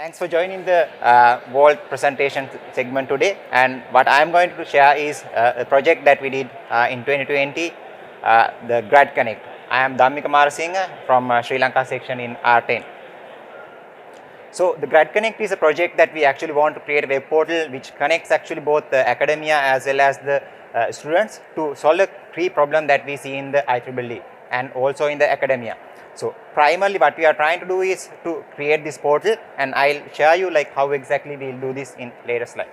Thanks for joining the VoLT presentation segment today. And what I'm going to share is a project that we did in 2020, the GradConnect. I am Dhammika Marasinghe from Sri Lanka section in R10. So the GradConnect is a project that we actually want to create a web portal which connects actually both the academia as well as the students to solve the three problems that we see in the IEEE and also in the academia. So primarily what we are trying to do is to create this portal, and I'll share you like how exactly we'll do this in later slides.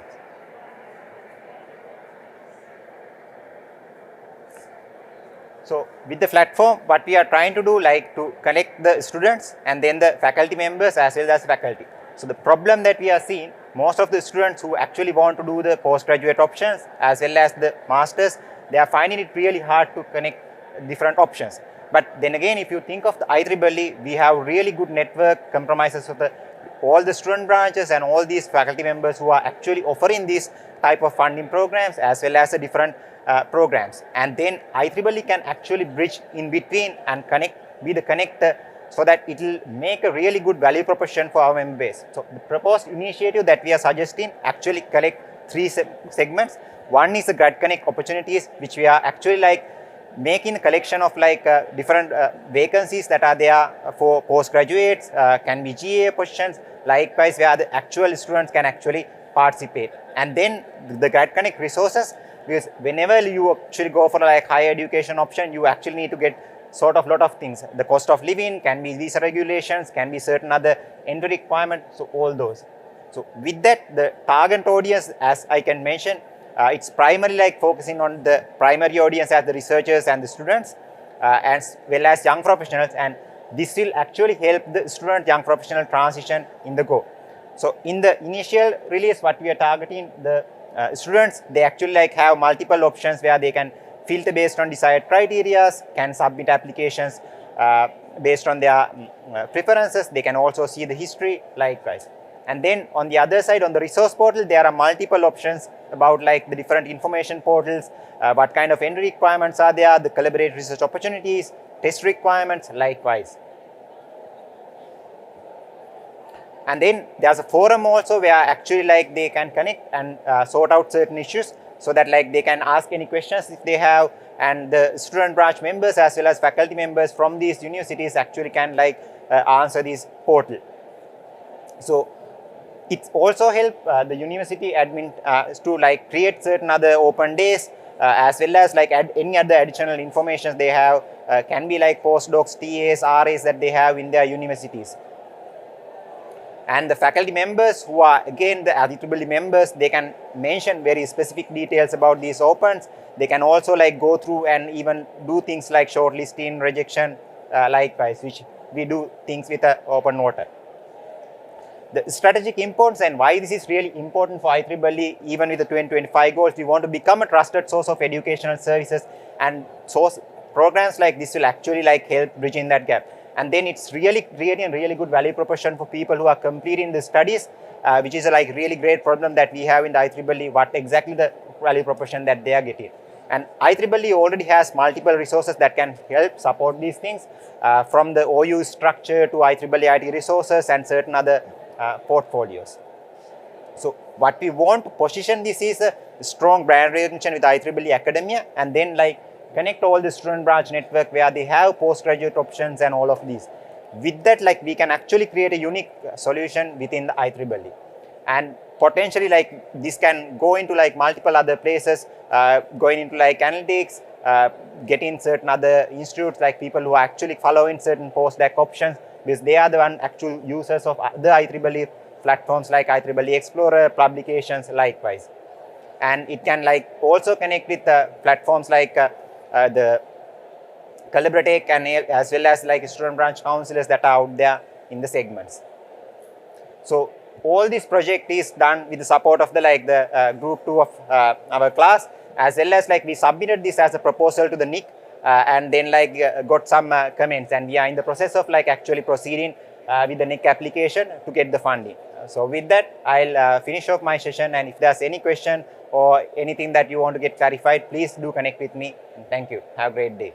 So with the platform, what we are trying to do like to connect the students and then the faculty members as well as faculty. So the problem that we are seeing, most of the students who actually want to do the postgraduate options as well as the masters, they are finding it really hard to connect different options. But then again, if you think of the IEEE, we have really good network compromises of all the student branches and all these faculty members who are actually offering these type of funding programs as well as the different programs. And then IEEE can actually bridge in between and be the connector so that it will make a really good value proposition for our member base. So the proposed initiative that we are suggesting actually collect three segments. One is the GradConnect opportunities, which we are actually like making a collection of like different vacancies that are there for postgraduates, can be GA positions, likewise where the actual students can actually participate. And then the GradConnect resources, because whenever you actually go for like higher education option, you actually need to get sort of lot of things. The cost of living, can be visa regulations, can be certain other entry requirements, so all those. So with that, the target audience, as I can mention, it's primarily like focusing on the primary audience as the researchers and the students, as well as young professionals, and this will actually help the student young professional transition in the go. So in the initial release, what we are targeting, the students, they actually like have multiple options where they can filter based on desired criteria, can submit applications based on their preferences. They can also see the history likewise. And then on the other side, on the resource portal, there are multiple options about like the different information portals, what kind of entry requirements are there, the collaborative research opportunities, test requirements likewise. And then there's a forum also where actually like they can connect and sort out certain issues so that like they can ask any questions if they have, and the student branch members as well as faculty members from these universities actually can like answer this portal. So it also help the university admin to like create certain other open days as well as like add any other additional information they have, can be like postdocs, TAs, RAs that they have in their universities. And the faculty members who are again the IEEE members, they can mention very specific details about these opens. They can also like go through and even do things like shortlisting, rejection, likewise, which we do things with open water. The strategic importance and why this is really important for IEEE, even with the 2025 goals, we want to become a trusted source of educational services, and source programs like this will actually like help bridging that gap. And then it's really creating a really good value proposition for people who are completing the studies, which is a like really great problem that we have in the IEEE, what exactly the value proposition that they are getting. And IEEE already has multiple resources that can help support these things, from the OU structure to IEEE IT resources and certain other portfolios. So what we want to position this is a strong brand recognition with IEEE academia, and then like connect all the student branch network where they have postgraduate options and all of these. With that, like we can actually create a unique solution within the IEEE, and potentially like this can go into like multiple other places, going into like analytics, getting certain other institutes like people who are actually following certain postdoc options, because they are the actual users of the IEEE platforms like IEEE Explorer, publications likewise. And it can like also connect with platforms like the Collaboratech and as well as like student branch counselors that are out there in the segments. So all this project is done with the support of the like the group 2 of our class, as well as like we submitted this as a proposal to the NIC, and then like got some comments, and we are in the process of like actually proceeding with the NIC application to get the funding. So with that, I'll finish off my session, and if there's any question or anything that you want to get clarified, please do connect with me. And thank you. Have a great day.